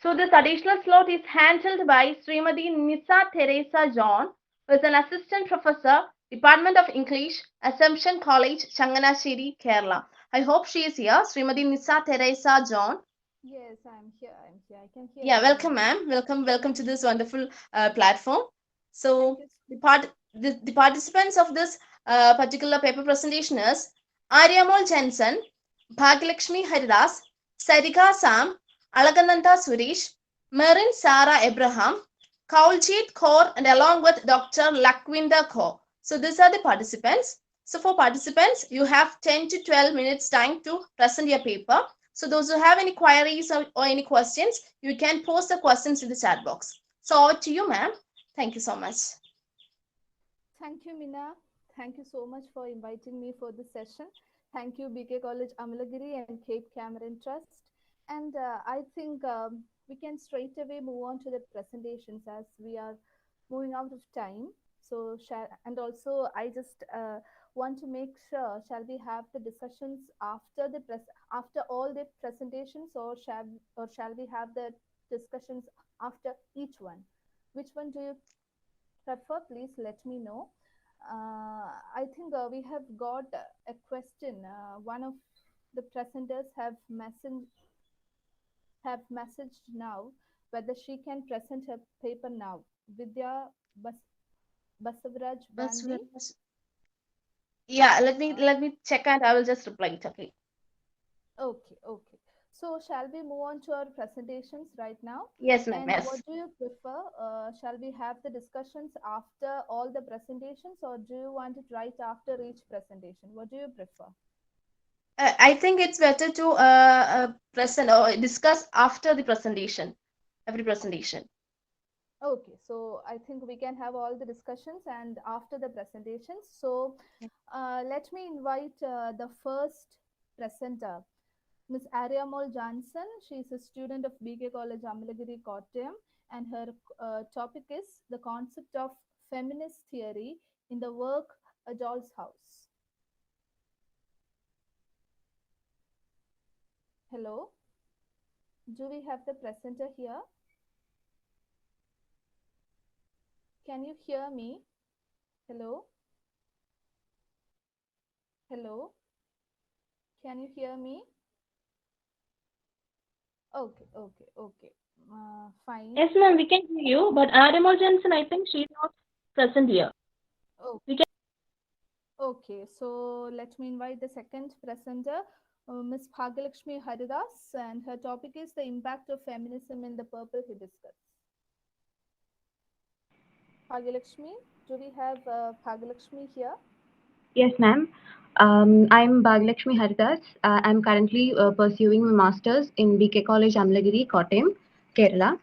So this additional slot is handled by Srimati Nisa Teresa John, who is an assistant professor, Department of English, Assumption College, Changanasheri, Kerala. I hope she is here, Srimati Nisa Teresa John. Yes, I'm here. I'm here. I can hear Yeah, you, welcome, Mina. ma'am. Welcome to this wonderful platform. Thank So you. the participants of this particular paper presentation is Aryamol Jensen, Bhaglakshmi Haridas, Sarika Sam, Alagananda Suresh, Marin Sarah Abraham, Kauljit Kaur, and along with Dr. Lakwinda Kaur. So these are the participants. So for participants, you have 10 to 12 minutes time to present your paper. So those who have any queries or any questions, you can post the questions in the chat box. So over to you, ma'am. Thank you so much. Thank you, Mina. Thank you so much for inviting me for this session. Thank you, BK College Amalagiri and Cape Cameron Trust. And I think we can straight away move on to the presentations as we are moving out of time. So, and also I just want to make sure, shall we have the discussions after the after all the presentations, or shall we have the discussions after each one? Which one do you prefer? Please let me know. I think we have got a question. One of the presenters have messaged now whether she can present her paper now. Vidya Basavaraj That's Bandi. Yeah, Uh, let me check and I will just reply it. Okay. okay, okay. So shall we move on to our presentations right now? Yes, ma'am. And what Yes. do you prefer? Shall we have the discussions after all the presentations, or do you want it right after each presentation? What do you prefer? I think it's better to present or discuss after the presentation, every presentation. Okay, so I think we can have all the discussions and after the presentations. So let me invite the first presenter, Ms. Aryamol Johnson. She is a student of BK College, Amalagiri, Kottayam, and her topic is the concept of feminist theory in the work A Doll's House. Hello, do we have the presenter here? Can you hear me? Hello, hello, can you hear me? Okay, okay, okay. Fine. Yes, ma'am, we can hear you, but Adam Johnson, I think she's not present here. Oh, We can. okay. So let me invite the second presenter, Ms. Bhagalakshmi Haridas, and her topic is the impact of feminism in the purple hibiscus. Bhagalakshmi, do we have Bhagalakshmi here? Yes, ma'am. I'm Bhaglakshmi Haridas. I'm currently pursuing my master's in BK College, Amlagiri, Kottayam, Kerala.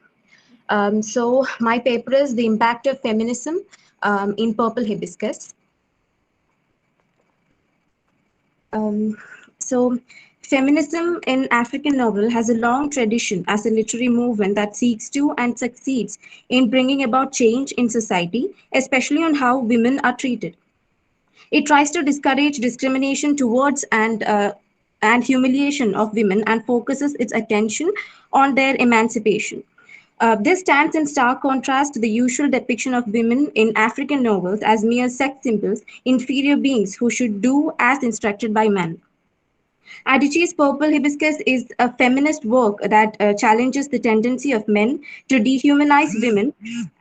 So my paper is the impact of feminism in purple hibiscus. Um, so feminism in African novel has a long tradition as a literary movement that seeks to and succeeds in bringing about change in society, especially on how women are treated. It tries to discourage discrimination towards and humiliation of women and focuses its attention on their emancipation. This stands in stark contrast to the usual depiction of women in African novels as mere sex symbols, inferior beings who should do as instructed by men. Adichie's Purple Hibiscus is a feminist work that challenges the tendency of men to dehumanize women,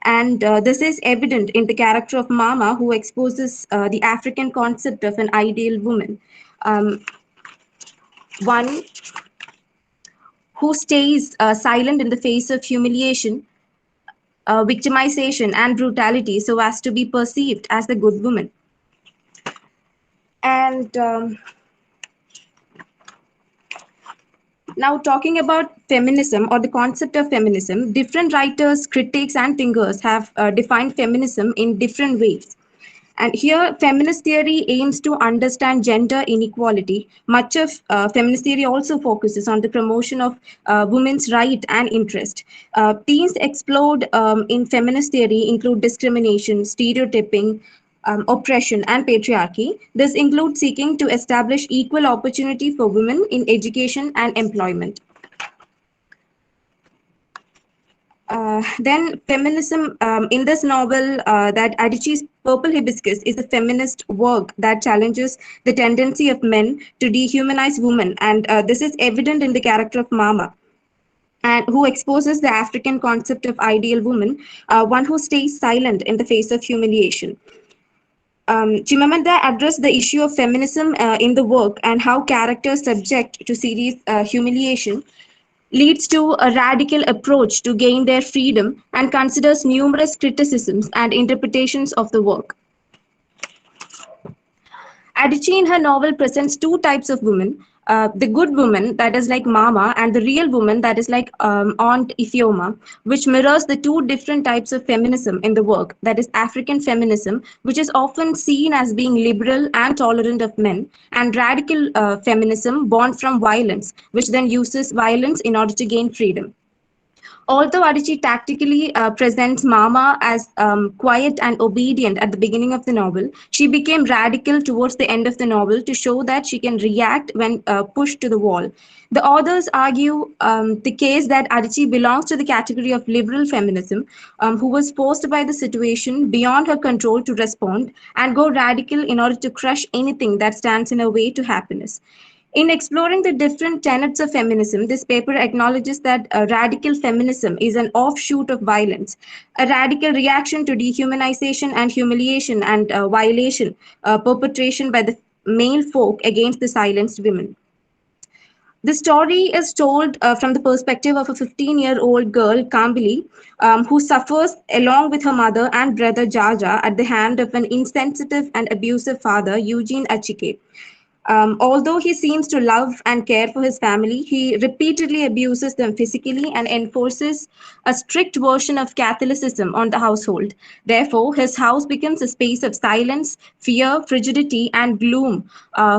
and this is evident in the character of Mama, who exposes the African concept of an ideal woman. Um, one who stays silent in the face of humiliation, victimization, and brutality so as to be perceived as a good woman. And Now, talking about feminism or the concept of feminism, different writers, critics, and thinkers have defined feminism in different ways. And here, feminist theory aims to understand gender inequality. Much of feminist theory also focuses on the promotion of women's right and interest. Themes explored in feminist theory include discrimination, stereotyping, oppression, and patriarchy. This includes seeking to establish equal opportunity for women in education and employment. Then feminism in this novel, that Adichie's Purple Hibiscus is a feminist work that challenges the tendency of men to dehumanize women, and this is evident in the character of Mama, and who exposes the African concept of ideal woman, one who stays silent in the face of humiliation. Chimamanda addressed the issue of feminism in the work and how characters subject to serious humiliation leads to a radical approach to gain their freedom and considers numerous criticisms and interpretations of the work. Adichie in her novel presents two types of women. The good woman, that is like Mama, and the real woman, that is like Aunt Ifeoma, which mirrors the two different types of feminism in the work. That is African feminism, which is often seen as being liberal and tolerant of men, and radical feminism born from violence, which then uses violence in order to gain freedom. Although Adichie tactically presents Mama as quiet and obedient at the beginning of the novel, she became radical towards the end of the novel to show that she can react when pushed to the wall. The authors argue the case that Adichie belongs to the category of liberal feminism, who was forced by the situation beyond her control to respond and go radical in order to crush anything that stands in her way to happiness. In exploring the different tenets of feminism, this paper acknowledges that radical feminism is an offshoot of violence, a radical reaction to dehumanization and humiliation and violation perpetration by the male folk against the silenced women. The story is told from the perspective of a 15-year-old girl, Kambili, who suffers along with her mother and brother Jaja at the hand of an insensitive and abusive father, Eugene Achike. Although he seems to love and care for his family, he repeatedly abuses them physically and enforces a strict version of Catholicism on the household. Therefore, his house becomes a space of silence, fear, frigidity, and gloom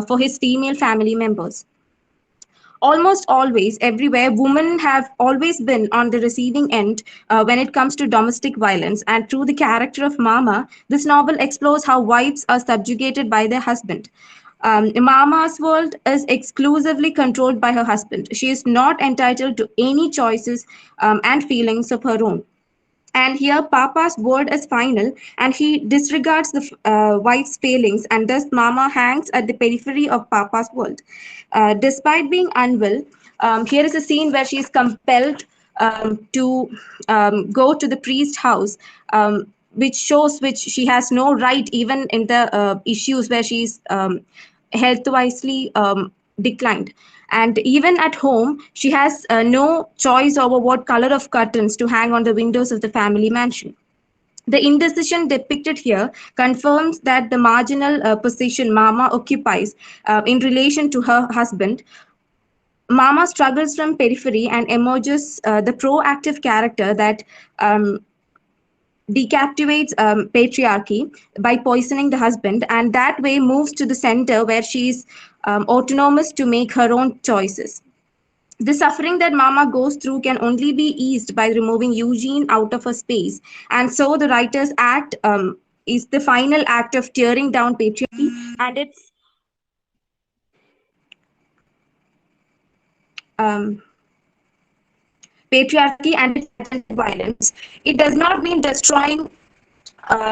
for his female family members. Almost always, everywhere, women have always been on the receiving end when it comes to domestic violence. And through the character of Mama, this novel explores how wives are subjugated by their husband. Mama's world is exclusively controlled by her husband. She is not entitled to any choices and feelings of her own. And here, Papa's word is final, and he disregards the wife's failings, and thus Mama hangs at the periphery of Papa's world. Despite being unwell, here is a scene where she is compelled to go to the priest's house, which shows which she has no right, even in the issues where she's health-wisely declined. And even at home, she has no choice over what color of curtains to hang on the windows of the family mansion. The indecision depicted here confirms that the marginal position Mama occupies in relation to her husband. Mama struggles from periphery and emerges the proactive character that decaptivates patriarchy by poisoning the husband, and that way moves to the center where she's autonomous to make her own choices. The suffering that Mama goes through can only be eased by removing Eugene out of her space. And so the writer's act is the final act of tearing down patriarchy and its um, violence. It does not mean destroying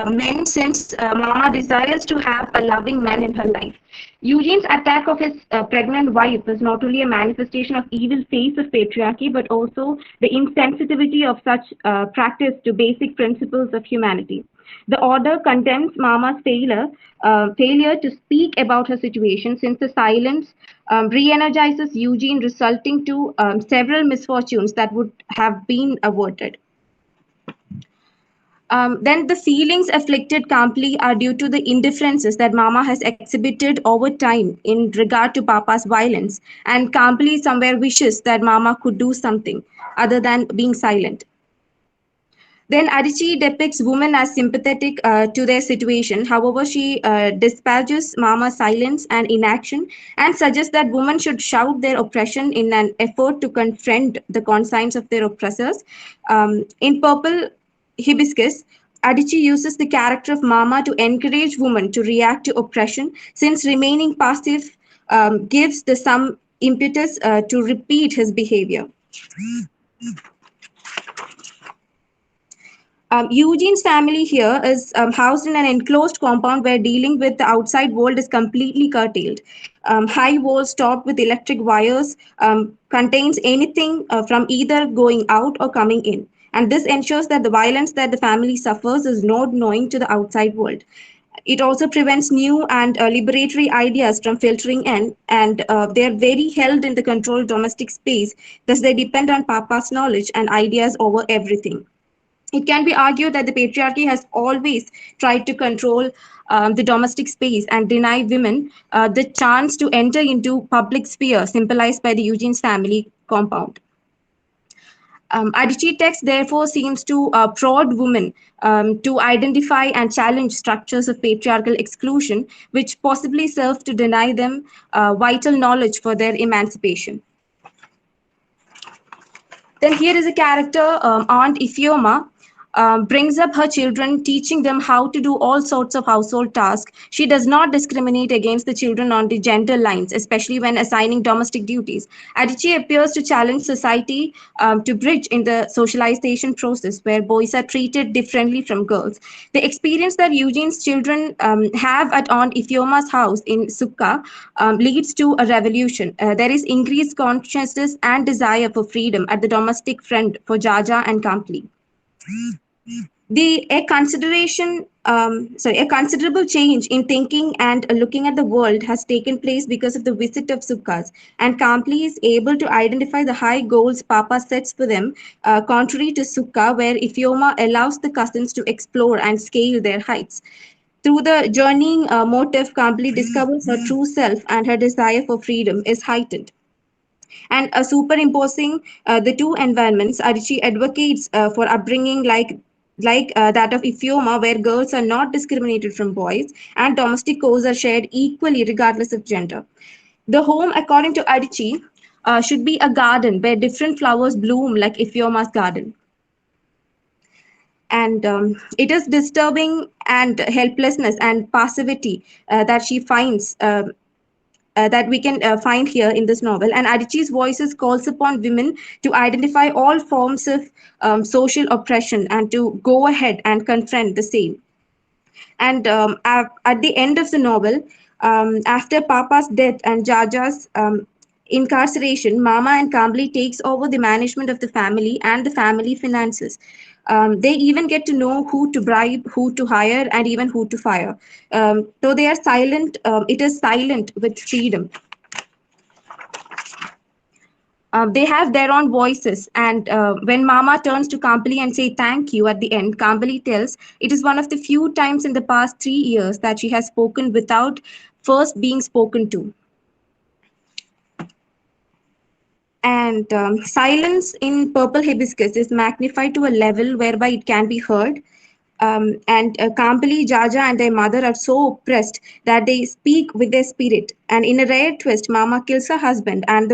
men, since Mama desires to have a loving man in her life. Eugene's attack of his pregnant wife was not only a manifestation of evil face of patriarchy, but also the insensitivity of such practice to basic principles of humanity. The order condemns Mama's failure to speak about her situation, since the silence re-energizes Eugene, resulting to several misfortunes that would have been averted. Then the feelings afflicted Kampli are due to the indifferences that Mama has exhibited over time in regard to Papa's violence, and Kampli somewhere wishes that Mama could do something other than being silent. Then Adichie depicts women as sympathetic to their situation. However, she dispatches Mama's silence and inaction and suggests that women should shout their oppression in an effort to confront the conscience of their oppressors. In Purple Hibiscus, Adichie uses the character of Mama to encourage women to react to oppression, since remaining passive gives the some impetus to repeat his behavior. Eugene's family here is housed in an enclosed compound where dealing with the outside world is completely curtailed. High walls topped with electric wires contains anything from either going out or coming in. And this ensures that the violence that the family suffers is not knowing to the outside world. It also prevents new and liberatory ideas from filtering in, and they are very held in the controlled domestic space. Thus, they depend on Papa's knowledge and ideas over everything. It can be argued that the patriarchy has always tried to control the domestic space and deny women the chance to enter into public sphere, symbolized by the Eugene's family compound. Adichie text therefore seems to prod women to identify and challenge structures of patriarchal exclusion, which possibly serve to deny them vital knowledge for their emancipation. Then here is a character, Aunt Ifeoma, brings up her children, teaching them how to do all sorts of household tasks. She does not discriminate against the children on the gender lines, especially when assigning domestic duties. Adichie appears to challenge society to bridge in the socialization process where boys are treated differently from girls. The experience that Eugene's children have at Aunt Ifeoma's house in Sukka leads to a revolution. There is increased consciousness and desire for freedom at the domestic front for Jaja and Kampli. A considerable change in thinking and looking at the world has taken place because of the visit of Sukkas, and Kampli is able to identify the high goals Papa sets for them, contrary to Sukka, where Ifeoma allows the cousins to explore and scale their heights. Through the journeying motive, Kampli discovers her true self, and her desire for freedom is heightened. And superimposing the two environments, Adichie advocates for upbringing like that of Ifeoma, where girls are not discriminated from boys and domestic chores are shared equally regardless of gender. The home, according to Adichie, should be a garden where different flowers bloom like Ifeoma's garden. And it is disturbing and helplessness and passivity that she finds that we can find here in this novel. And Adichie's voices calls upon women to identify all forms of social oppression and to go ahead and confront the same. And at the end of the novel, after Papa's death and Jaja's incarceration, Mama and Kambli takes over the management of the family and the family finances. They even get to know who to bribe, who to hire, and even who to fire. Though they are silent, it is silent with freedom. They have their own voices, and when Mama turns to Kampali and say thank you at the end, Kampali tells it is one of the few times in the past 3 years that she has spoken without first being spoken to. And silence in purple hibiscus is magnified to a level whereby it can be heard. And Kampali, Jaja, and their mother are so oppressed that they speak with their spirit. And in a rare twist, Mama kills her husband, and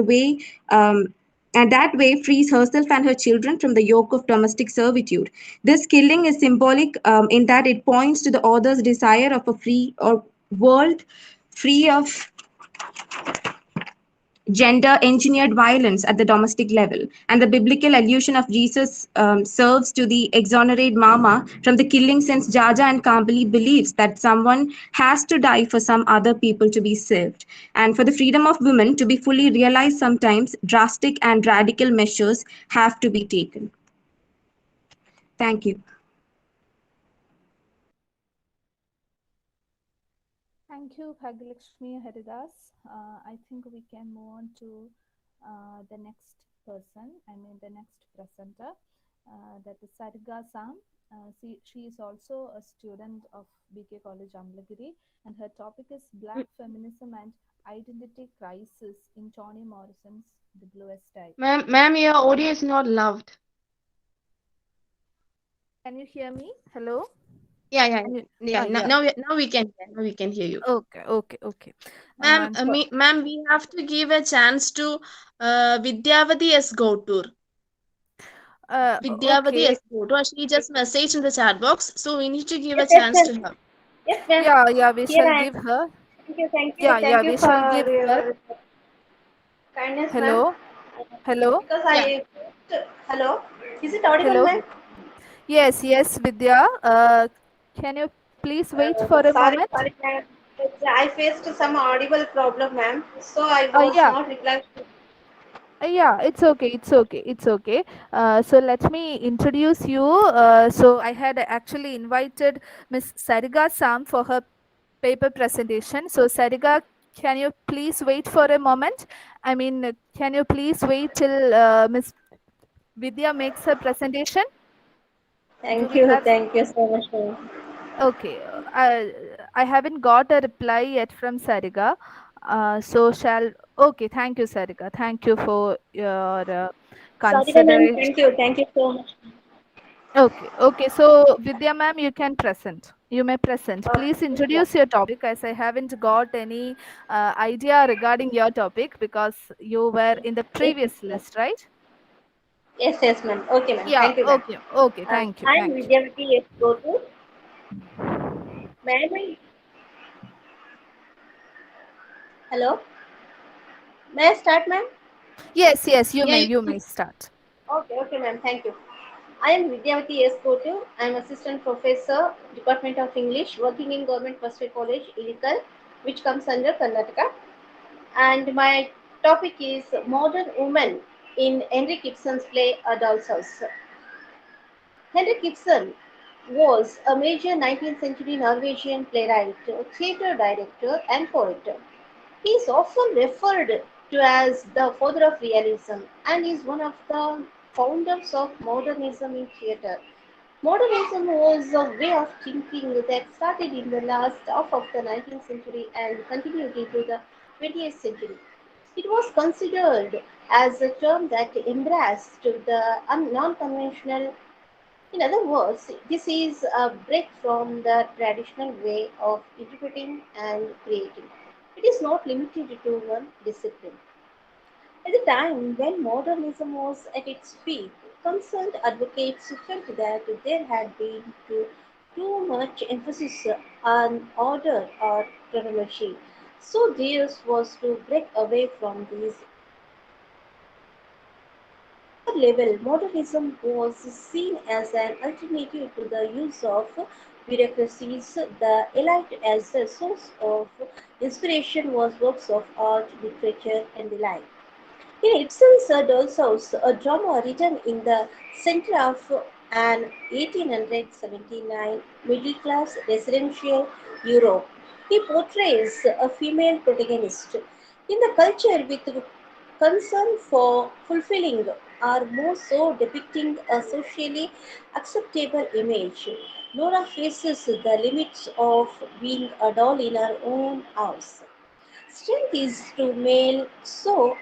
that way frees herself and her children from the yoke of domestic servitude. This killing is symbolic in that it points to the author's desire of a free or world free of gender engineered violence at the domestic level. And the biblical allusion of Jesus serves to the exonerate Mama from the killing, since Jaja and Kambali believes that someone has to die for some other people to be saved. And for the freedom of women to be fully realized, sometimes drastic and radical measures have to be taken. Thank you. Thank you, Bhagyalakshmi Haridas. I think we can move on to the next person, the next presenter, that is Sarika Sam. She is also a student of BK College Amlagiri, and her topic is Black Feminism and Identity Crisis in Toni Morrison's The Bluest Eye. Ma'am, your audio is not loud. Can you hear me? Hello? Yeah. Now we can hear. Now we can hear you. Okay. Ma'am, we have to give a chance to Vidyavati S. Gotur. Vidyavati S. Gotur. She just messaged in the chat box, so we need to give a chance to her. Yes, ma'am. Yeah, we Here shall I am. give her. Thank you. We For shall give her. your kindness, Hello? ma'am. Because Yeah. hello, is it audible, Hello? ma'am? Yes, yes, Vidya. Can you please wait for a Sorry, moment? sorry, ma'am. I faced some audible problem, ma'am. So I was Yeah, not replying. yeah, it's okay, it's okay, it's okay. So let me introduce you. So I had actually invited Miss Sariga Sam for her paper presentation. So Sariga, can you please wait for a moment? I mean, can you please wait till Miss Vidya makes her presentation? Do we have? Thank you so much, ma'am. Okay, I haven't got a reply yet from Sariga. So shall okay. Thank you, Sariga. Thank you for your Sorry, ma'am. consideration. Thank you so much. Okay, okay. So Vidya ma'am, you can present. You may present. Okay, Please yeah. introduce your topic as I haven't got any idea regarding your topic because you were in the Yes, yes, previous ma'am. list, right? Yes, ma'am. Okay, ma'am. Yeah. Thank you, ma'am. Okay. Okay. Thank you. I'm Thank you. Vidyavati. Yes, go to. Ma'am, hello. May I start, ma'am? Yes. Yes. You Yeah, may. you You can. may start. Okay, ma'am. Thank you. I am Vidyavati S. Kotu. I am Assistant Professor, Department of English, working in Government First Year College, Ilikal, which comes under Karnataka. And my topic is Modern Woman in Henrik Ibsen's play A Doll's House. Henrik Ibsen was a major 19th century Norwegian playwright, theatre director, and poet. He is often referred to as the father of realism and is one of the founders of modernism in theatre. Modernism was a way of thinking that started in the last half of the 19th century and continued into the 20th century. It was considered as a term that embraced the non conventional. In other words, this is a break from the traditional way of interpreting and creating. It is not limited to one discipline. At the time when modernism was at its peak, concerned advocates felt that there had been too much emphasis on order or chronology. So theirs was to break away from these. At a level, modernism was seen as an alternative to the use of bureaucracies. The elite as the source of inspiration was works of art, literature, and the like. In Ibsen's Doll's House, a drama written in the center of an 1879 middle class residential Europe, he portrays a female protagonist. In the culture with concern for fulfilling or more so depicting a socially acceptable image, Nora faces the limits of being a doll in her own house. Strength is to male, so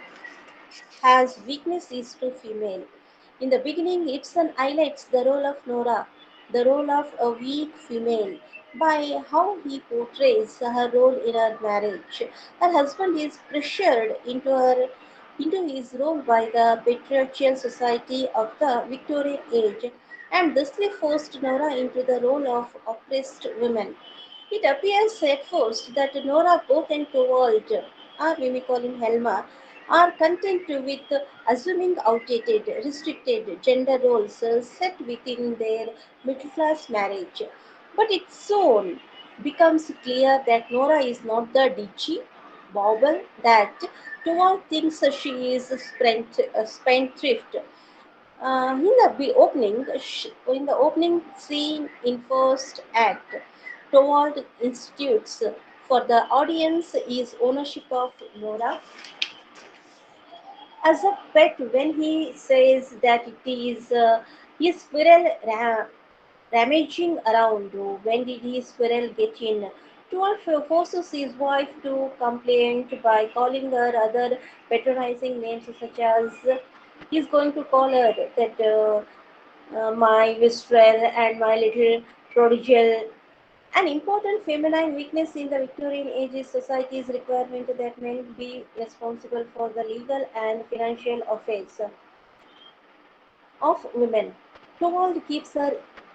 has weakness is to female. In the beginning, Ibsen highlights the role of Nora, the role of a weak female, by how he portrays her role in her marriage. Her husband is pressured into his role by the patriarchal society of the Victorian age, and thusly forced Nora into the role of oppressed woman. It appears at first that Nora both and Torvald, or we may call him Helma, are content with assuming outdated, restricted gender roles set within their middle class marriage. But it soon becomes clear that Nora is not the ditchy bauble that Torvald thinks she is spendthrift. In the opening scene in first act, Torvald institutes for the audience is ownership of Nora as a pet when he says that it is his rummaging around. When did his squirrel get in? Torvald forces his wife to complain by calling her other patronizing names such as he's going to call her that my Wistrel and my little prodigal. An important feminine weakness in the Victorian age is society's requirement that men be responsible for the legal and financial affairs of women. Torvald keeps her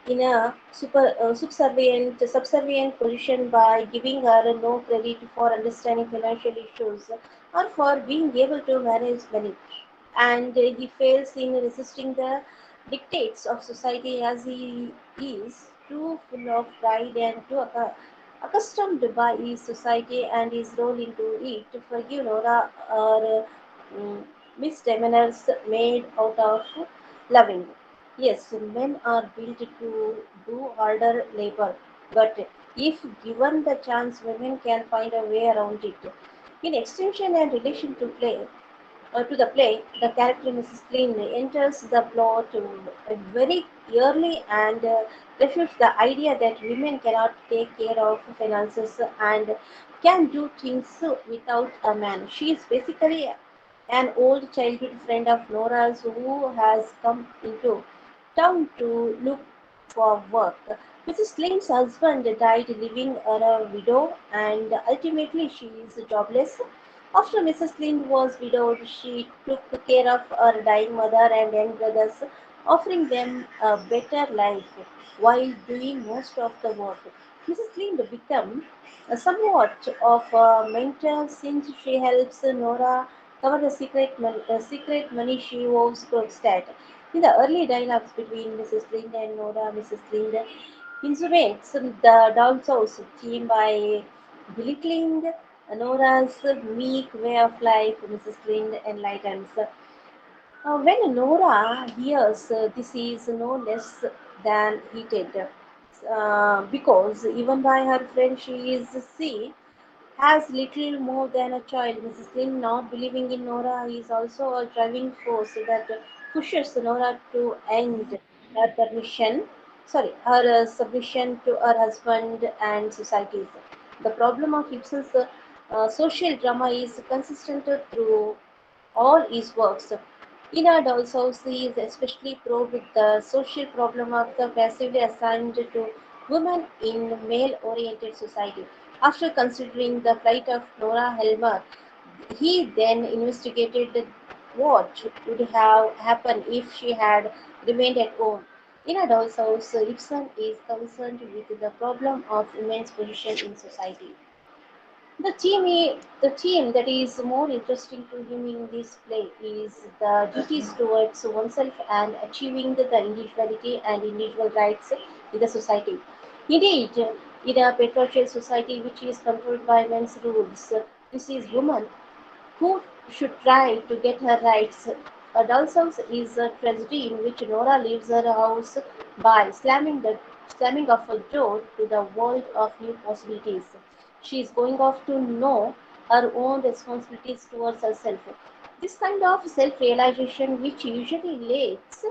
in a subservient position by giving her no credit for understanding financial issues or for being able to manage money. And he fails in resisting the dictates of society as he is too full of pride and too accustomed by his society and his role into it to forgive Nora or misdemeanors made out of loving. Yes, men are built to do harder labor, but if given the chance, women can find a way around it. In extension and relation to the play, the character Mrs. Flynn enters the plot very early and refutes the idea that women cannot take care of finances and can do things without a man. She is basically an old childhood friend of Nora's who has come into town to look for work. Mrs. Flynn's husband died leaving her a widow and ultimately she is jobless. After Mrs. Lind was widowed, she took care of her dying mother and young brothers, offering them a better life while doing most of the work. Mrs. Lind became somewhat of a mentor since she helps Nora cover the secret money she owes Krogstad. In the early dialogues between Mrs. Lind and Nora, Mrs. Lind insinuates the doll's house theme by belittling Nora's meek way of life. Mrs. Lind enlightens. When Nora hears this is no less than heated, because even by her friend she is see has little more than a child. Mrs. Lynn not believing in Nora is also a driving force that pushes Nora to end her submission to her husband and societies. The problem of Ibsen's social drama is consistent through all his works. Ina Dalhousie is especially proud with the social problem of the passively assigned to women in male-oriented society. After considering the plight of Nora Helmer, he then investigated what would have happened if she had remained at home. In a doll's house, Ibsen is concerned with the problem of women's position in society. The theme that is more interesting to him in this play is the duties towards oneself and achieving the individuality and individual rights in the society. Indeed, in a patriarchal society which is controlled by men's rules, this is woman who should try to get her rights. A doll's house is a tragedy in which Nora leaves her house by slamming off a door to the world of new possibilities. She is going off to know her own responsibilities towards herself. This kind of self-realization, which usually leads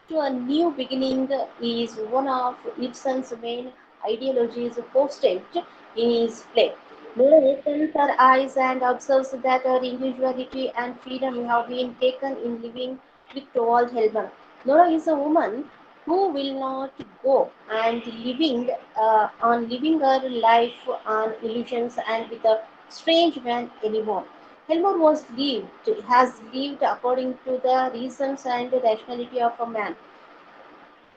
to a new beginning, is one of Ibsen's main ideologies posted in his play. Nora opens her eyes and observes that her individuality and freedom have been taken in living with Torvald Helmer. Nora is a woman who will not go and living her life on illusions and with a strange man anymore. Helmer has lived according to the reasons and rationality of a man.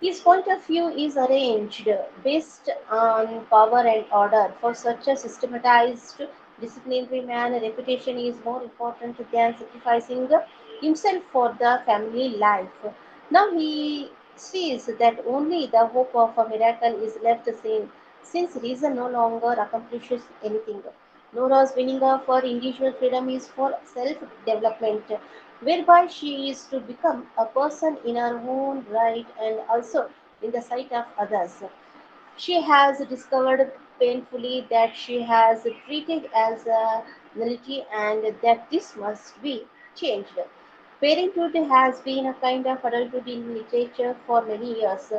His point of view is arranged based on power and order. For such a systematized disciplinary man, a reputation is more important than sacrificing himself for the family life. Now he sees that only the hope of a miracle is left since reason no longer accomplishes anything. Nora's winning for individual freedom is for self development, whereby she is to become a person in her own right and also in the sight of others. She has discovered painfully that she has treated as a nullity and that this must be changed. Parenthood has been a kind of adulthood in literature for many years.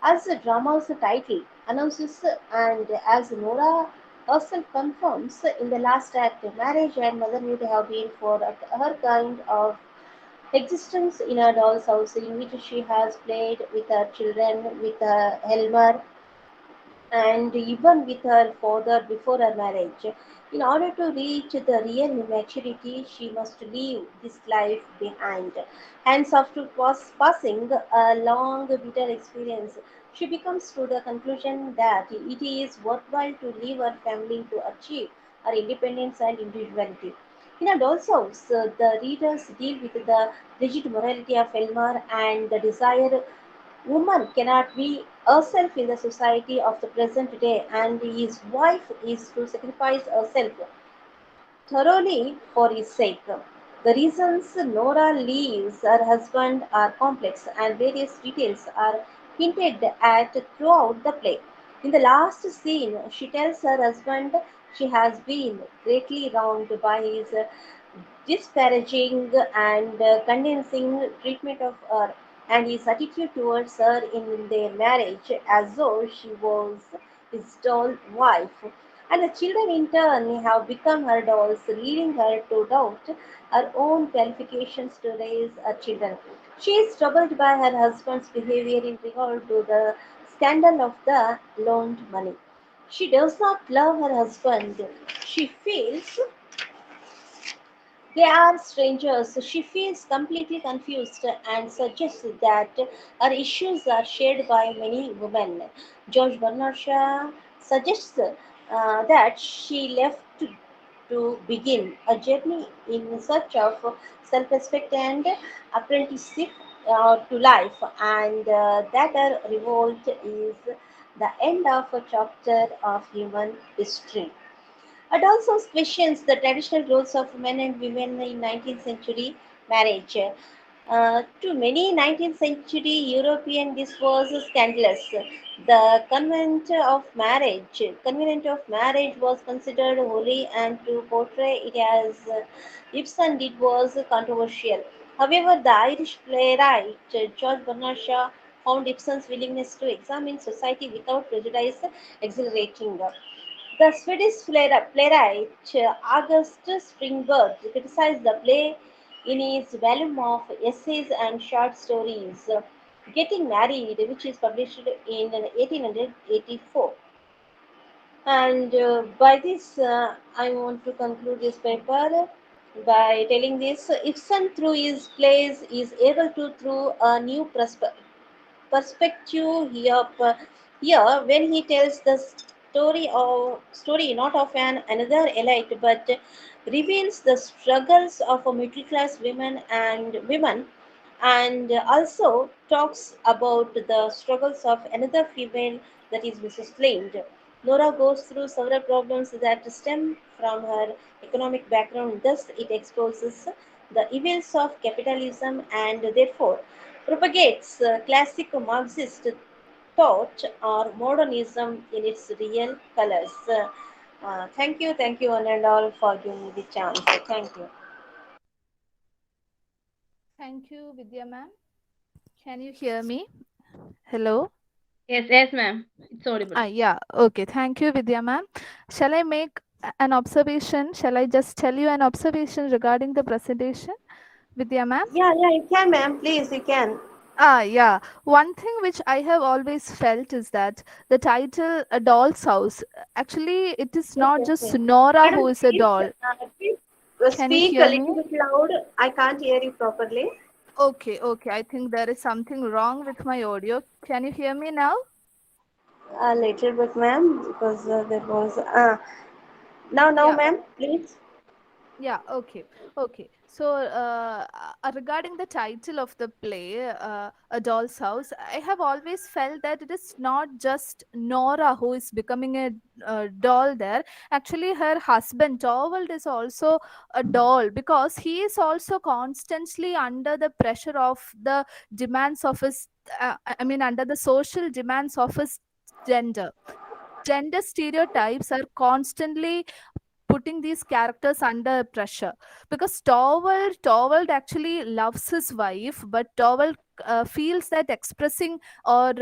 As the drama's title announces, and as Nora herself confirms in the last act, marriage and motherhood have been for her kind of existence in a doll's house in which she has played with her children, with Helmer, and even with her father before her marriage. In order to reach the real maturity, she must leave this life behind. Hence, after passing a long, bitter experience, she comes to the conclusion that it is worthwhile to leave her family to achieve her independence and individuality. In a doll's house, the readers deal with the rigid morality of Elmer and the desire woman cannot be herself in the society of the present day, and his wife is to sacrifice herself thoroughly for his sake. The reasons Nora leaves her husband are complex, and various details are hinted at throughout the play. In the last scene, she tells her husband she has been greatly wronged by his disparaging and condensing treatment of her and his attitude towards her in their marriage as though she was his doll wife. And the children in turn have become her dolls, leading her to doubt her own qualifications to raise her children. She is troubled by her husband's behavior in regard to the scandal of the loaned money. She does not love her husband. She feels they are strangers. She feels completely confused and suggests that her issues are shared by many women. George Bernard Shaw suggests that she left to begin a journey in search of self respect and apprenticeship to life, and that her revolt is the end of a chapter of human history. It also questions the traditional roles of men and women in 19th century marriage. To many 19th century European, this was scandalous. The convent of marriage was considered holy, and to portray it as Ibsen did was controversial. However, the Irish playwright George Bernard Shaw found Ibsen's willingness to examine society without prejudice exhilarating. The Swedish playwright August Strindberg criticized the play in his volume of essays and short stories, Getting Married, which is published in 1884. And by this, I want to conclude this paper by telling this: Ibsen, through his plays, is able to, through a new perspective here when he tells the story not of another elite but reveals the struggles of a middle class women and also talks about the struggles of another female, that is Mrs. Lane. Nora goes through several problems that stem from her economic background, thus it exposes the evils of capitalism and therefore propagates classic Marxist thought or modernism in its real colors. Thank you, one and all, for giving me the chance. Thank you. Thank you, Vidya ma'am. Can you hear me? Hello? Yes, yes, ma'am. It's audible. Yeah, okay. Thank you, Vidya ma'am. Shall I make an observation? Shall I just tell you an observation regarding the presentation, Vidya ma'am? Yeah, you can, ma'am. Please, you can. Yeah. One thing which I have always felt is that the title A Doll's House, actually, it is Yes, not yes, just yes. Nora who Madam, is a doll. please Can you speak a hear me? little bit loud. I can't hear you properly. Okay, okay. I think there is something wrong with my audio. Can you hear me now? A little bit, ma'am, because there was. Now, Yeah. ma'am, please. Yeah, okay, okay. So, regarding the title of the play, A Doll's House, I have always felt that it is not just Nora who is becoming a doll there. Actually, her husband, Torvald, is also a doll because he is also constantly under the pressure of the demands of his, I mean, under the social demands of his gender. Gender stereotypes are constantly putting these characters under pressure because Torvald actually loves his wife, but Torvald feels that expressing or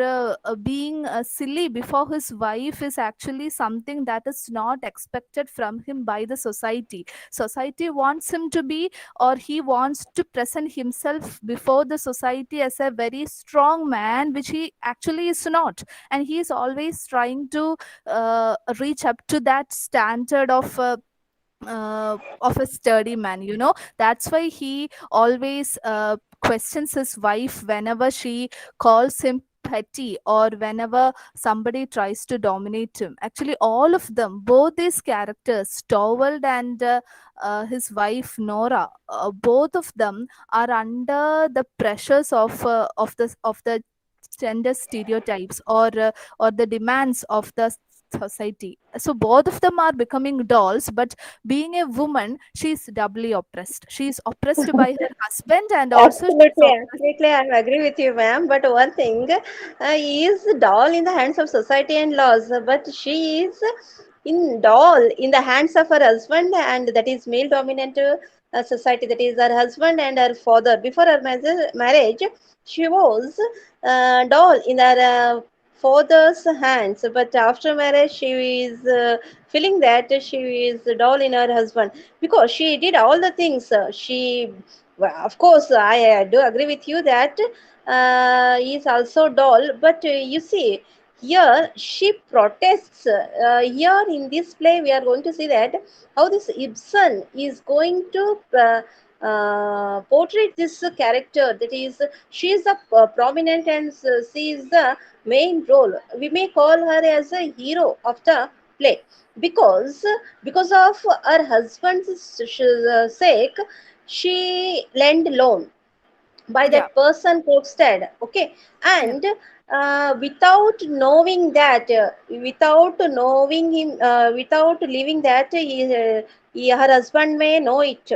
being silly before his wife is actually something that is not expected from him by the society. Society wants him to be, or he wants to present himself before the society as a very strong man, which he actually is not, and he is always trying to reach up to that standard of a sturdy man, that's why he always questions his wife whenever she calls him petty or whenever somebody tries to dominate him. Actually, all of them, both these characters, Torvald and his wife Nora, both of them are under the pressures of the gender stereotypes or the demands of the society. So both of them are becoming dolls, but being a woman, she's doubly oppressed. She's oppressed by her husband, and also she's Absolutely, oppressed. absolutely. I agree with you, ma'am. But one thing, is doll in the hands of society and laws, but she is in doll in the hands of her husband, and that is male dominant society. That is her husband and her father. Before her marriage, she was doll in her father's hands, but after marriage, she is feeling that she is doll in her husband because she did all the things. She well, of course, I do agree with you that he is also doll. But you see, here she protests. Here in this play, we are going to see that how this Ibsen is going to portray this character. That is, she is a prominent and she is the main role. We may call her as a hero of the play because of her husband's sake she lent loan by Yeah, that person posted, okay, yeah, and without knowing him, without leaving that her husband may know it.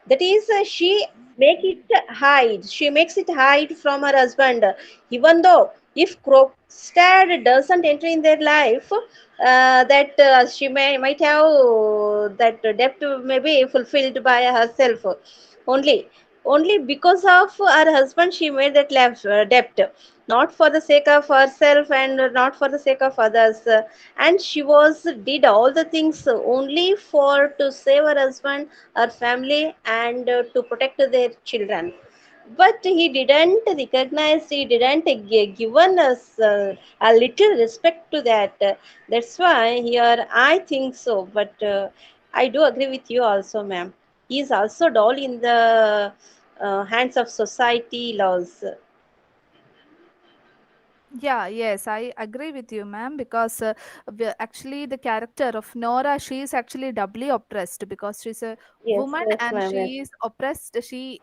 That is, she makes it hide from her husband, even though if Krogstad doesn't enter in their life, that she might have that debt may be fulfilled by herself only. Only because of her husband she made that debt, not for the sake of herself and not for the sake of others. And she was did all the things only for to save her husband, her family, and to protect their children. But he didn't recognize, he didn't given us a little respect to that. That's why here I think so. But I do agree with you also, ma'am. He is also doll in the hands of society laws. yeah, yes, I agree with you, ma'am, because actually the character of Nora, she is actually doubly oppressed because she's a Yes, woman yes, and ma'am. Yes. she is oppressed. She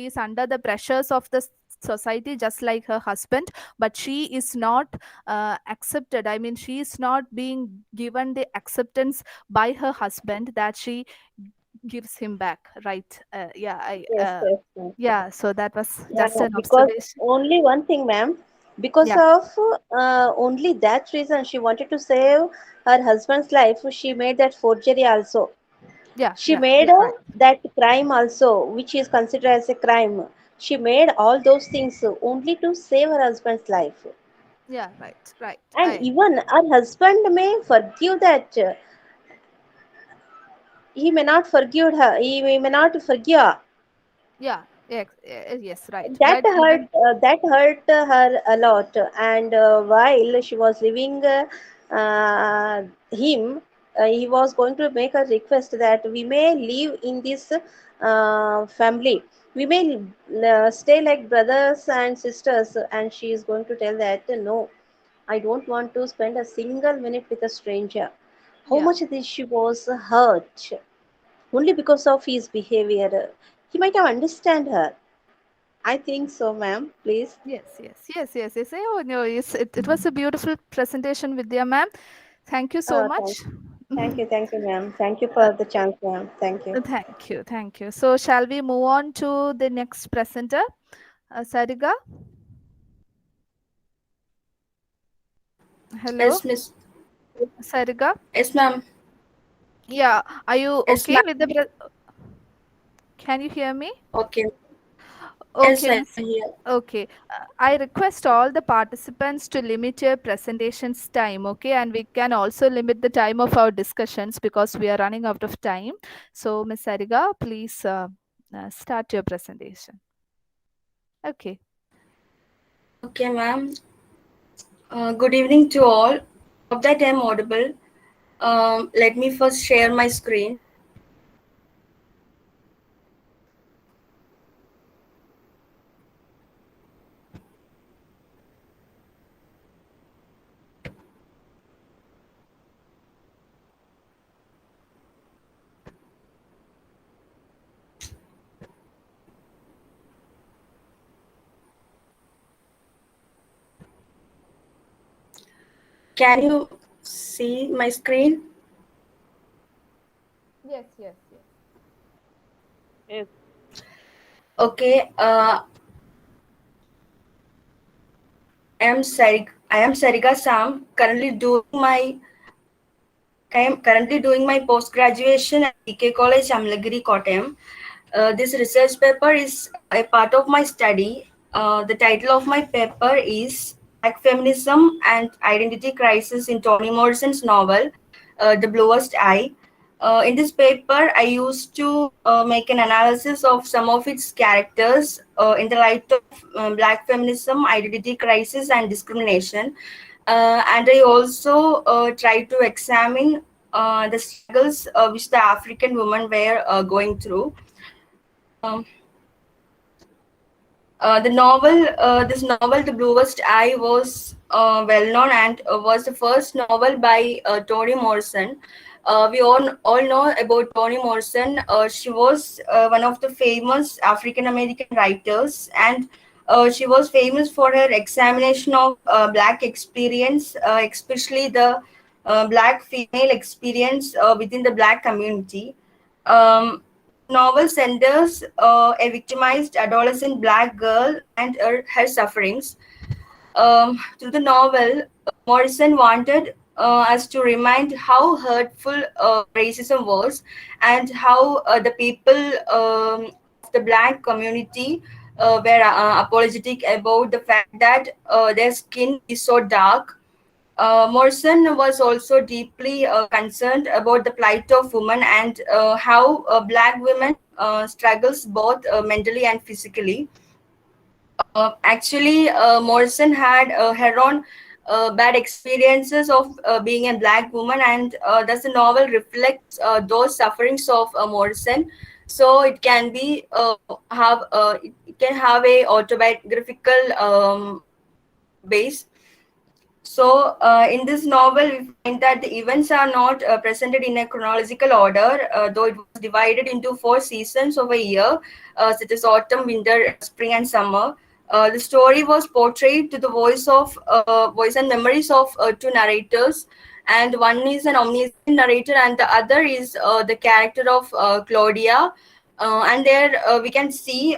is under the pressures of the society just like her husband, but she is not accepted. I mean, she is not being given the acceptance by her husband that she gives him back, right? Yes, yes, ma'am. Yeah, so that was Yeah, just an because observation. only one thing, ma'am. Because Yeah, of only that reason, she wanted to save her husband's life. She made that forgery also. yeah, She yeah, made yeah, right. that crime also, which is considered as a crime. She made all those things only to save her husband's life. Yeah, right, right. And I even her husband may forgive that. He may not forgive her. He may not forgive her. yeah, yes, right. That But even hurt her a lot. And while she was leaving him, he was going to make a request that we may live in this family. We may stay like brothers and sisters. And she is going to tell that no, I don't want to spend a single minute with a stranger. How yeah, much this she was hurt only because of his behavior. He might have understand her. I think so, ma'am. Please. yes. Oh no, it was a beautiful presentation, Vidya ma'am. Thank you so Thank, much. thank you, ma'am. Thank you Uh, for the chance, ma'am. Thank you. Thank you, thank you. So shall we move on to the next presenter, Sariga? Hello, Yes, Miss. Sariga. Yes, ma'am. Yeah, are you Yes, okay ma'am. with the? Can you hear me? Okay. Yes, Okay, I Miss. am here. Okay, I request all the participants to limit your presentations time, okay? And we can also limit the time of our discussions because we are running out of time. So, Miss Sariga, please start your presentation. Okay. Okay, ma'am. Good evening to all. Hope that I'm audible. Let me first share my screen. Can you see my screen? Yes, yes, yes. Yes. Okay. I am Sarika Sam. I am currently doing my post graduation at BK College, Amlagiri, Kottayam. This research paper is a part of my study. The title of my paper is Black Feminism and Identity Crisis in Toni Morrison's novel, The Bluest Eye. In this paper, I used to make an analysis of some of its characters in the light of Black feminism, identity crisis, and discrimination. And I also try to examine the struggles which the African women were going through. Um, this novel, The Bluest Eye, was well known and was the first novel by Toni Morrison. We all know about Toni Morrison. She was one of the famous African American writers, and she was famous for her examination of Black experience, especially the Black female experience within the Black community. The novel centers a victimized adolescent Black girl and her sufferings. Through the novel, Morrison wanted us to remind how hurtful racism was and how the people of the Black community were apologetic about the fact that their skin is so dark. Morrison was also deeply concerned about the plight of women and how Black women struggles both mentally and physically. Actually, Morrison had her own bad experiences of being a Black woman, and thus the novel reflects those sufferings of Morrison. So it can be it can have a autobiographical base. So, in this novel, we find that the events are not presented in a chronological order, though it was divided into 4 seasons of a year, such as autumn, winter, spring, and summer. The story was portrayed to the voice and memories of two narrators, and one is an omniscient narrator, and the other is the character of Claudia. And there we can see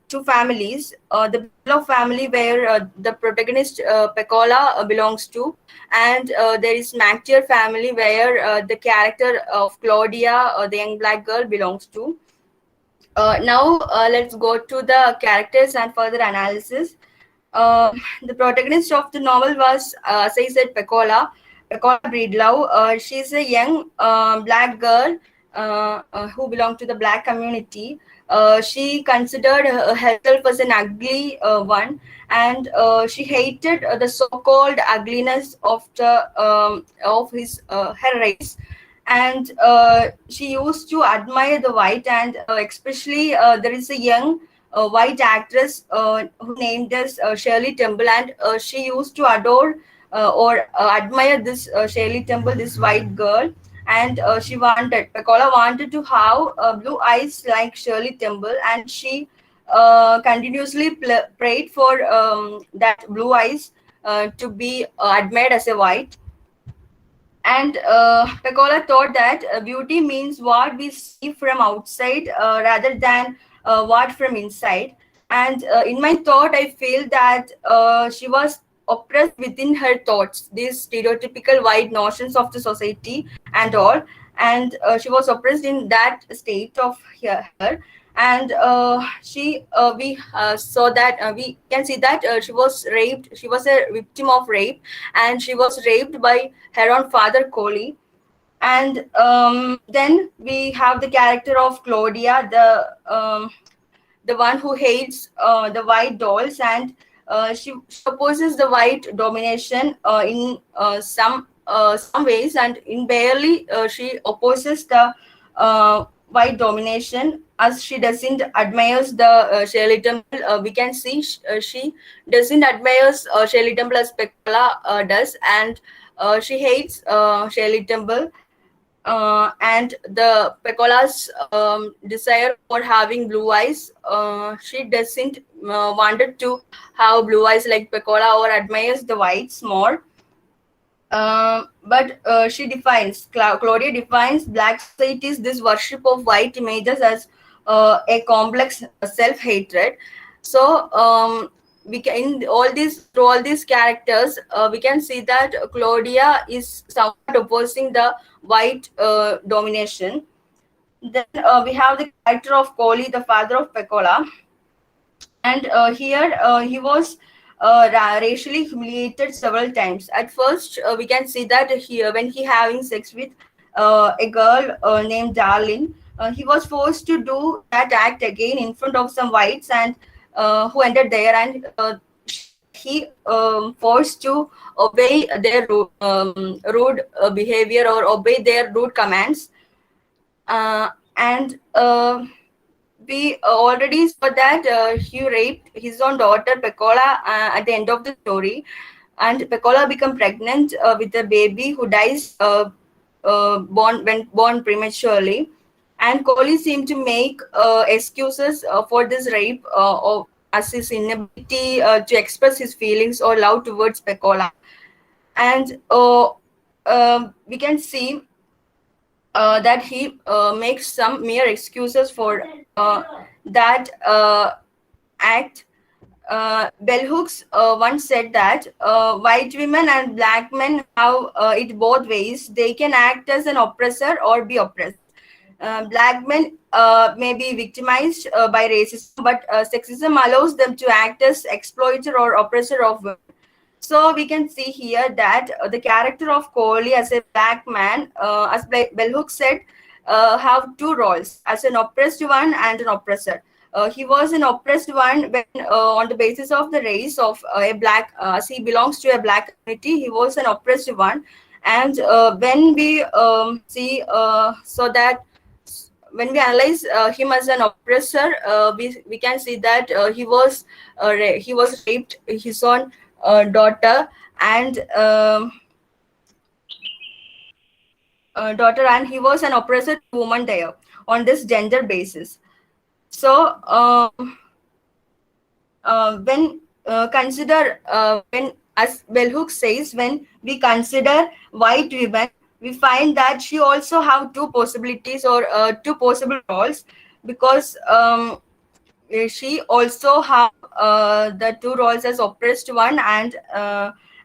two families, the Bigelow family where the protagonist Pecola belongs to, and there is MacTier family where the character of Claudia, the young Black girl, belongs to. Now let's go to the characters and further analysis. The protagonist of the novel was, as I said, Pecola Breedlove. She's a young Black girl who belonged to the Black community. She considered herself as an ugly one, and she hated the so-called ugliness of her race. And she used to admire the white, and especially there is a young white actress who named as Shirley Temple, and she used to adore or admire this Shirley Temple, this white girl, and Pecola wanted to have blue eyes like Shirley Temple, and she continuously prayed for that blue eyes to be admired as a white. And Pecola thought that beauty means what we see from outside rather than what from inside. And in my thought, I feel that she was oppressed within her thoughts, these stereotypical white notions of the society and all. And she was oppressed in that state of her. And we saw that we can see that she was raped. She was a victim of rape, and she was raped by her own father, Coley. And then we have the character of Claudia, the one who hates the white dolls, and she opposes the white domination in some ways, and in barely she opposes the white domination, as she doesn't admires the Shirley Temple. We can see she doesn't admires Shirley Temple as Pecola does, and she hates Shirley Temple. And the Pecola's desire for having blue eyes, she doesn't wanted to have blue eyes like Pecola or admires the whites more. But Claudia defines black society's this worship of white images as a complex self-hatred. So we can, in all these through all these characters, we can see that Claudia is somewhat opposing the white domination. Then we have the character of Coley, the father of Pecola, and here he was racially humiliated several times. At first, we can see that here when he having sex with a girl named Darlene, he was forced to do that act again in front of some whites and who entered there, and he forced to obey their rude behavior or obey their rude commands. And we already saw that he raped his own daughter Pecola at the end of the story, and Pecola became pregnant with a baby who dies born prematurely. And Coley seemed to make excuses for this rape as his inability to express his feelings or love towards Pecola. And we can see that he makes some mere excuses for that act. Bell Hooks once said that white women and black men have it both ways. They can act as an oppressor or be oppressed. Black men may be victimized by racism, but sexism allows them to act as exploiter or oppressor of women. So we can see here that the character of Coley as a black man, as Bell Hooks said, have two roles, as an oppressed one and an oppressor. He was an oppressed one when, on the basis of the race of a black, as he belongs to a black community, he was an oppressed one. And when we see, so that when we analyze him as an oppressor, we can see that he was raped his own daughter and he was an oppressor to woman there on this gender basis. So when consider when, as Bell Hooks says, when we consider white women, we find that she also have two possibilities or two possible roles, because she also have the two roles as oppressed one and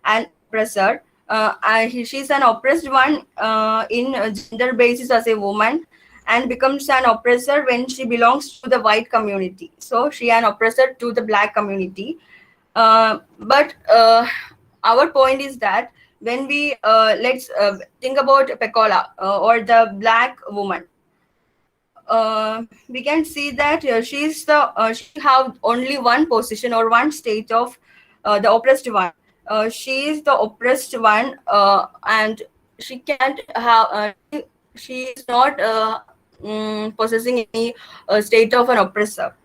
an oppressor. She's an oppressed one in gender basis as a woman, and becomes an oppressor when she belongs to the white community. So she an oppressor to the black community. But our point is that when we let's think about Pecola or the black woman, we can see that she have only one position or one state of the oppressed one. She is the oppressed one, and she can't have. She is not possessing any state of an oppressor.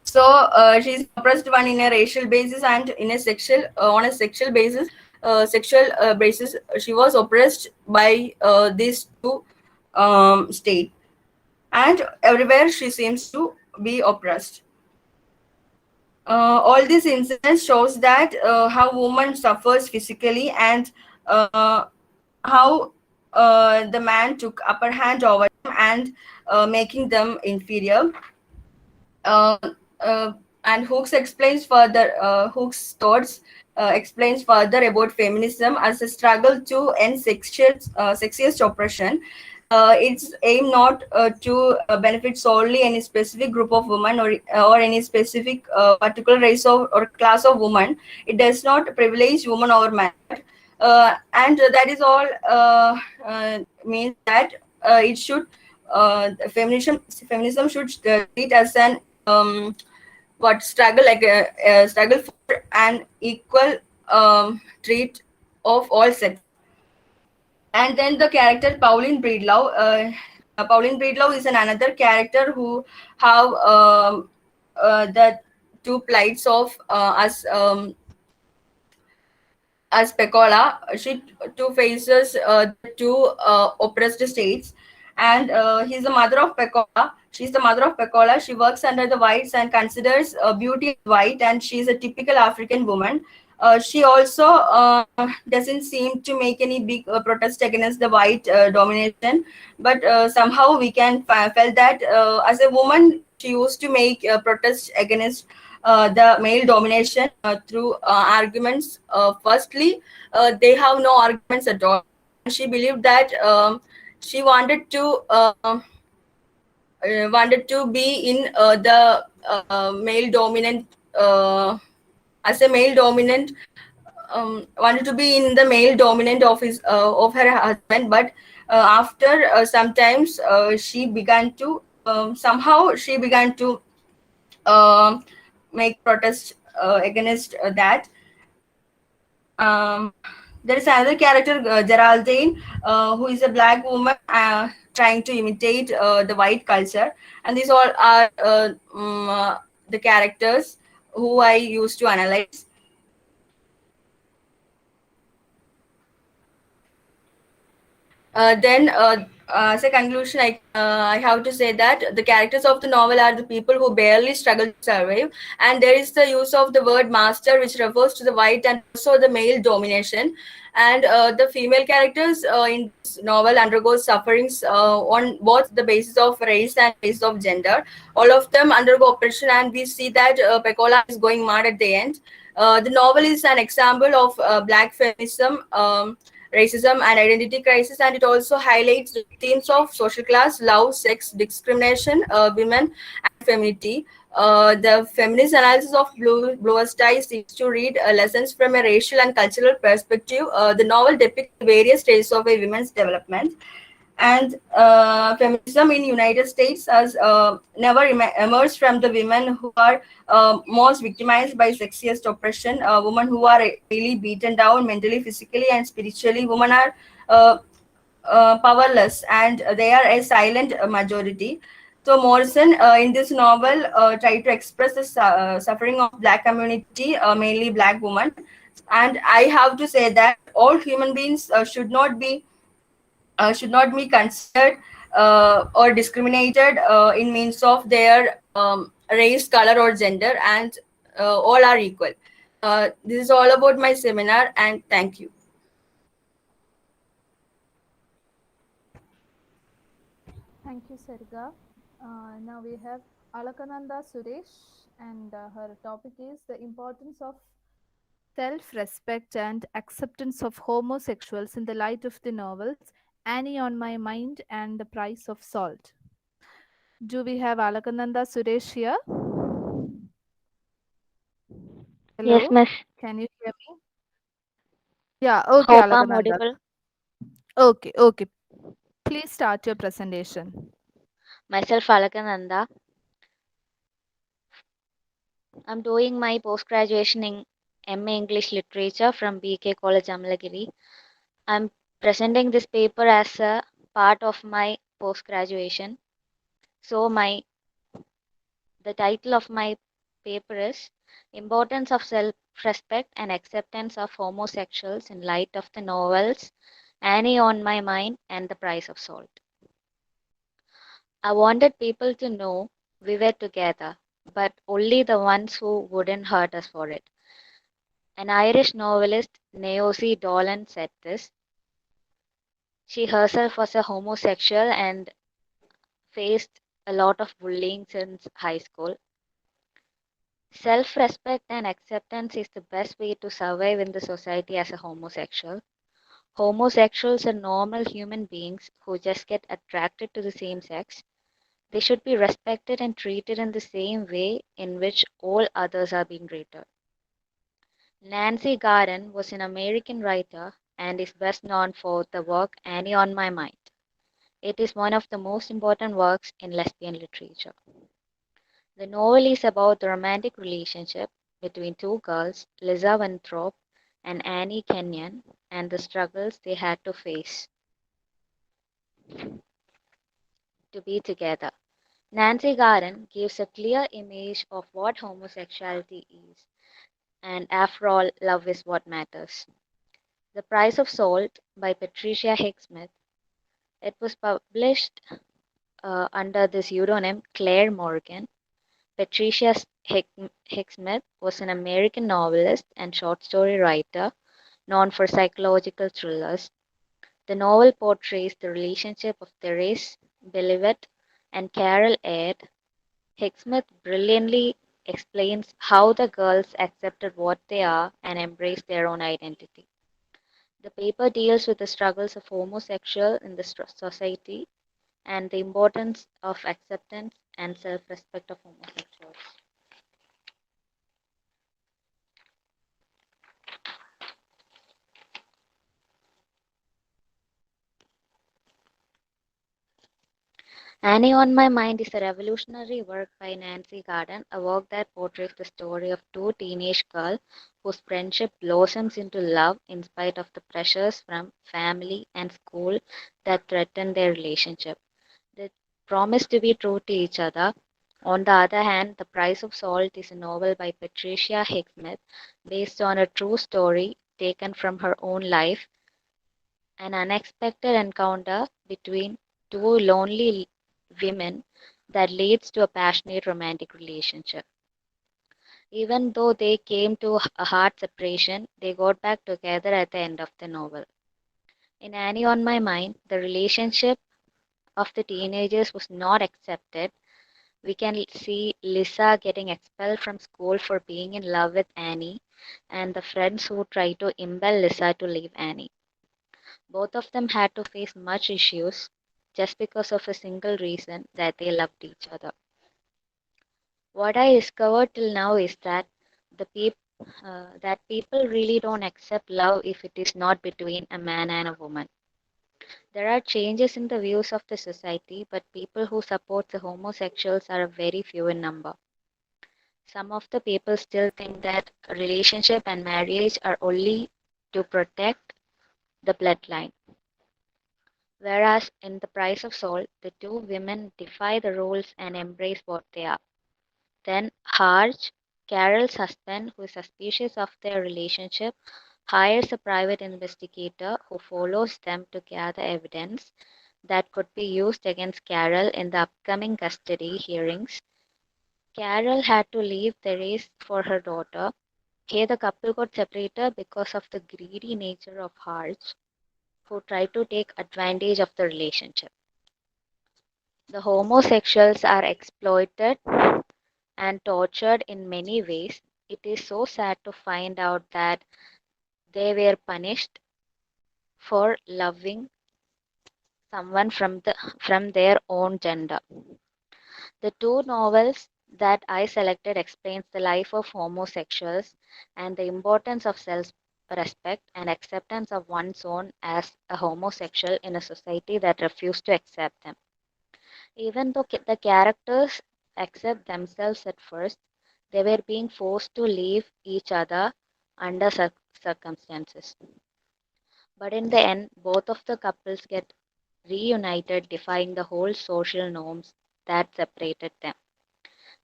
So she's oppressed one in a racial basis and in a sexual on a sexual basis. Sexual basis, she was oppressed by these two states, and everywhere she seems to be oppressed. All these incidents shows that how woman suffers physically, and how the man took upper hand over them and making them inferior. Uh, and Hooks explains further. Hooks thoughts explains further about feminism as a struggle to end sexist oppression. Its aim not to benefit solely any specific group of women or any specific particular race or class of women. It does not privilege women over men. And that is all means that it should feminism should treat as an struggle, like a struggle for an equal treat of all sex. And then the character Pauline Breedlove. Pauline Breedlove is another character who have the two plights of as Pecola. She two faces the two oppressed states, and he's the mother of Pecola. She's the mother of Pecola. She works under the whites and considers beauty as white, and she's a typical African woman. She also doesn't seem to make any big protest against the white domination, but somehow we can felt that as a woman she used to make protests against the male domination through arguments. Firstly, they have no arguments at all, and she believed that she wanted to be in the male dominant as a male dominant wanted to be in the male dominant of his of her husband. But after sometimes she began to somehow she began to um make protests against that. um, there is another character, Geraldine, who is a black woman trying to imitate the white culture, and these all are the characters who I used to analyze. Then, as a conclusion, I have to say that the characters of the novel are the people who barely struggle to survive, and there is the use of the word master, which refers to the white and also the male domination. And the female characters in this novel undergo sufferings on both the basis of race and basis of gender. All of them undergo oppression, and we see that Pecola is going mad at the end. The novel is an example of black feminism. Racism and identity crisis, and it also highlights the themes of social class, love, sex, discrimination, women, and femininity. The feminist analysis of Blue Sky seeks to read lessons from a racial and cultural perspective. The novel depicts various stages of a woman's development, and feminism in United States has never emerged from the women who are most victimized by sexist oppression, women who are really beaten down mentally, physically, and spiritually. Women are uh, powerless, and they are a silent majority. So Morrison, in this novel, tried to express the suffering of black community, mainly black women. And I have to say that all human beings should not be considered or discriminated in means of their race, color, or gender, and all are equal. This is all about my seminar, and thank you. Thank you, Sarika. Now we have Alakananda Suresh, and her topic is the importance of self respect and acceptance of homosexuals in the light of the novels Annie on My Mind and The Price of Salt. Do we have Alakananda Suresh here? Yes, Hello, miss. can you hear me? Yeah, okay, Hope I'm Alakananda. audible. Okay, okay. Please start your presentation. Myself, Alakananda. I'm doing my post graduation in MA English Literature from BK College, Amalagiri. I'm presenting this paper as a part of my post graduation. So, the title of my paper is Importance of Self Respect and Acceptance of Homosexuals in Light of the Novels Annie on My Mind and The Price of Salt. I wanted people to know we were together, but only the ones who wouldn't hurt us for it. An Irish novelist, Naoise Dolan, said this. She herself was a homosexual and faced a lot of bullying since high school. Self respect and acceptance is the best way to survive in the society as a homosexual. Homosexuals are normal human beings who just get attracted to the same sex. They should be respected and treated in the same way in which all others are being treated. Nancy Garden was an American writer and is best known for the work Annie on My Mind. It is one of the most important works in lesbian literature. The novel is about the romantic relationship between two girls, Liza Winthrop and Annie Kenyon, and the struggles they had to face to be together. Nancy Garden gives a clear image of what homosexuality is, and after all, love is what matters. The Price of Salt by Patricia Hicksmith. It was published under the pseudonym Claire Morgan. Patricia Hicksmith was an American novelist and short story writer known for psychological thrillers. The novel portrays the relationship of Therese Belivet and Carol Aird. Hicksmith brilliantly explains how the girls accepted what they are and embraced their own identity. The paper deals with the struggles of homosexuals in the society and the importance of acceptance and self respect of homosexuals. Annie on My Mind is a revolutionary work by Nancy Garden, a work that portrays the story of two teenage girls whose friendship blossoms into love in spite of the pressures from family and school that threaten their relationship. They promise to be true to each other. On the other hand, The Price of Salt is a novel by Patricia Highsmith based on a true story taken from her own life, an unexpected encounter between two lonely women that leads to a passionate romantic relationship. Even though they came to a hard separation, they got back together at the end of the novel. In Annie on My Mind, the relationship of the teenagers was not accepted. We can see Lisa getting expelled from school for being in love with Annie, and the friends who try to impel Lisa to leave Annie. Both of them had to face much issues just because of a single reason that they loved each other. What I discovered till now is that people really don't accept love if it is not between a man and a woman. There are changes in the views of the society, but people who support the homosexuals are very few in number. Some of the people still think that a relationship and marriage are only to protect the bloodline. Whereas in The Price of Salt, the two women defy the rules and embrace what they are. Then Harj, Carol's husband, who is suspicious of their relationship, hires a private investigator who follows them to gather evidence that could be used against Carol in the upcoming custody hearings. Carol had to leave Therese for her daughter. Here, the couple got separated because of the greedy nature of Harj, who tried to take advantage of the relationship. The homosexuals are exploited and tortured in many ways. It is so sad to find out that they were punished for loving someone from their own gender. The two novels that I selected explains the life of homosexuals and the importance of self-respect and acceptance of one's own as a homosexual in a society that refused to accept them. Even though the characters accept themselves at first, they were being forced to leave each other under circumstances. But in the end, both of the couples get reunited, defying the whole social norms that separated them.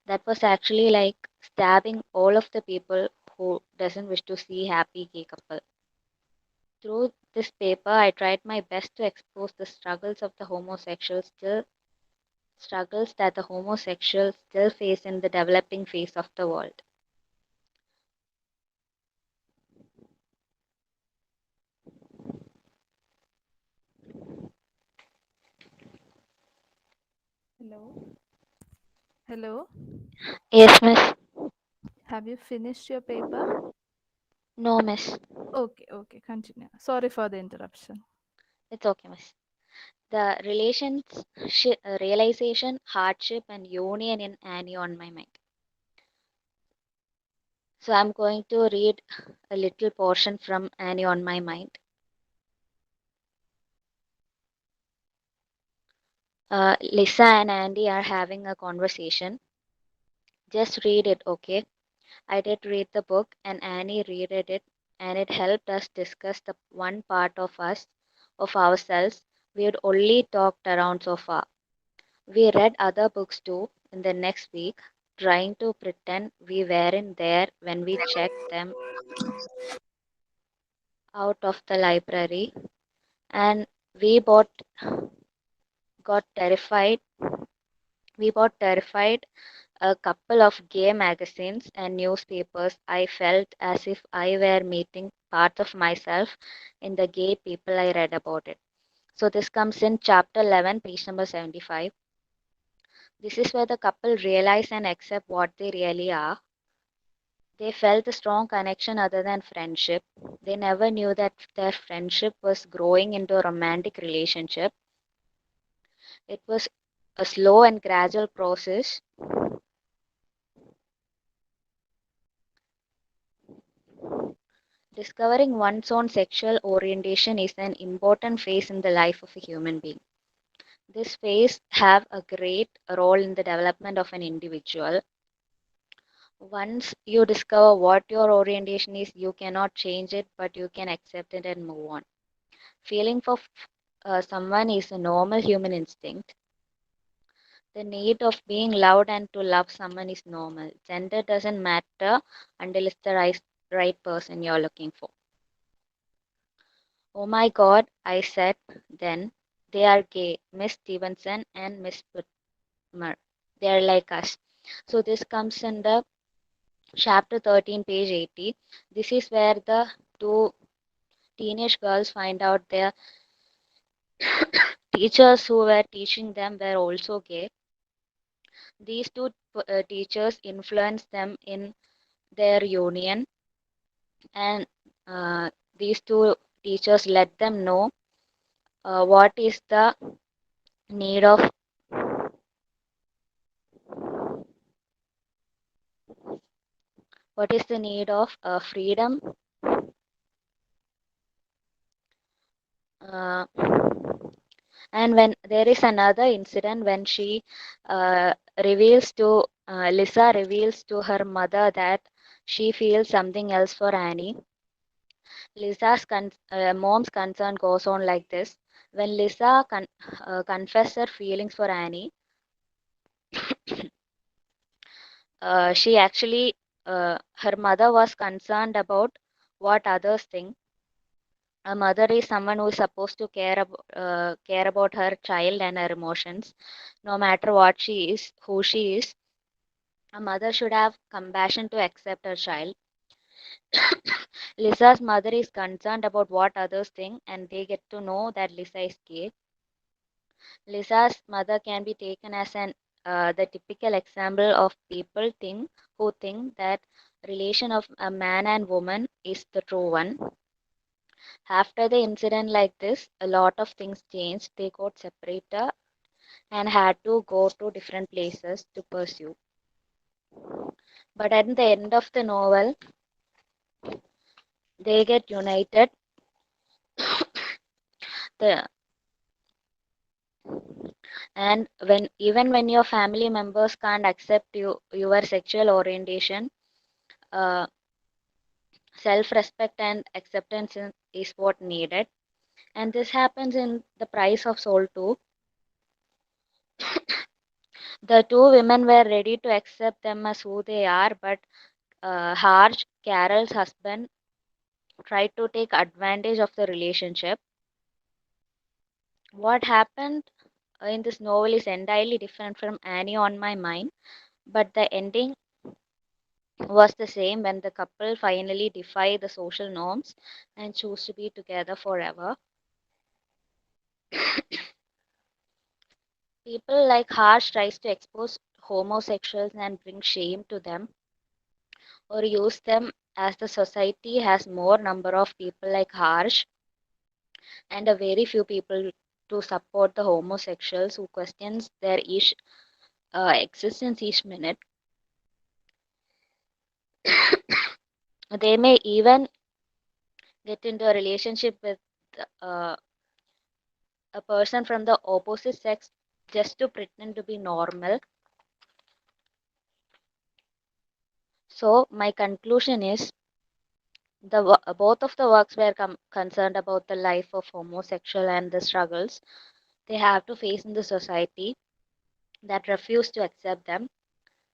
That was actually like stabbing all of the people who doesn't wish to see happy gay couple. Through this paper, I tried my best to expose the struggles that the homosexuals still face in the developing phase of the world. Hello. Hello. Yes, miss. Have you finished your paper? No, miss. Okay, continue. Sorry for the interruption. It's okay, miss. The realization, hardship, and union in Annie on My Mind. So I'm going to read a little portion from Annie on My Mind. Lisa and Andy are having a conversation. Just read it, okay? I did read the book, and Annie read it, and it helped us discuss the one part of ourselves, we had only talked around so far. We read other books too in the next week, trying to pretend we weren't there when we checked them out of the library, and we got terrified. We got terrified a couple of gay magazines and newspapers, I felt as if I were meeting parts of myself in the gay people I read about it. So this comes in chapter 11, page number 75. This is where the couple realize and accept what they really are. They felt a strong connection other than friendship. They never knew that their friendship was growing into a romantic relationship. It was a slow and gradual process. Discovering one's own sexual orientation is an important phase in the life of a human being. This phase have a great role in the development of an individual. Once you discover what your orientation is, you cannot change it, but you can accept it and move on. Feeling for someone is a normal human instinct. The need of being loved and to love someone is normal. Gender doesn't matter until it's the right person you're looking for. Oh my God, I said then. They are gay, Miss Stevenson and Miss Whitmer. They are like us. So this comes in the chapter 13, page 80. This is where the two teenage girls find out their teachers who were teaching them were also gay. These two teachers influenced them in their union, and these two teachers let them know what is the need of freedom, uh, and when there is another incident when she reveals to Lisa reveals to her mother that she feels something else for Annie. Lisa's mom's concern goes on like this. When Lisa confessed her feelings for Annie, she actually, her mother was concerned about what others think. A mother is someone who is supposed to care about her child and her emotions, no matter what she is, who she is. A mother should have compassion to accept her child. Lisa's mother is concerned about what others think, and they get to know that Lisa is gay. Lisa's mother can be taken as the typical example of people who think that relation of a man and woman is the true one. After the incident like this, a lot of things changed. They got separated and had to go to different places to pursue. But at the end of the novel, they get united. The and when even when your family members can't accept your sexual orientation, uh, self-respect and acceptance is what needed. And this happens in The Price of Soul too. The two women were ready to accept them as who they are, but Harsh, Carol's husband, tried to take advantage of the relationship. What happened in this novel is entirely different from Annie on My Mind, but the ending was the same when the couple finally defy the social norms and choose to be together forever. People like Harsh tries to expose homosexuals and bring shame to them or use them as the society has more number of people like Harsh and a very few people to support the homosexuals who questions their existence each minute. They may even get into a relationship with uh, a person from the opposite sex just to pretend to be normal. So my conclusion is both of the works were concerned about the life of homosexual and the struggles they have to face in the society that refuse to accept them.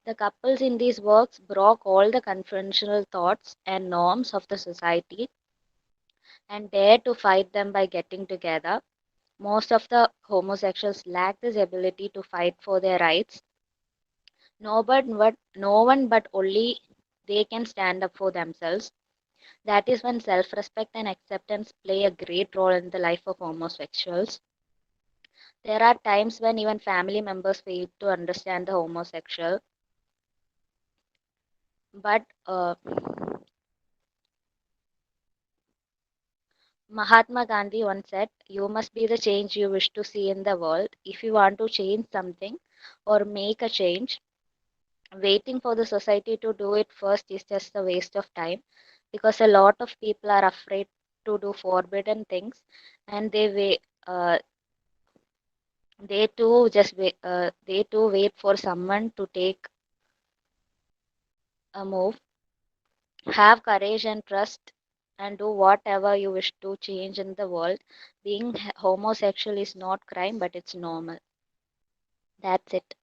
The couples in these works broke all the conventional thoughts and norms of the society and dared to fight them by getting together. Most of the homosexuals lack this ability to fight for their rights. No one but only they can stand up for themselves. That is when self respect and acceptance play a great role in the life of homosexuals. There are times when even family members fail to understand the homosexual, but Mahatma Gandhi once said, "You must be the change you wish to see in the world. If you want to change something or make a change, waiting for the society to do it first is just a waste of time because a lot of people are afraid to do forbidden things and they too wait for someone to take a move. Have courage and trust and do whatever you wish to change in the world. Being homosexual is not crime, but it's normal. That's it.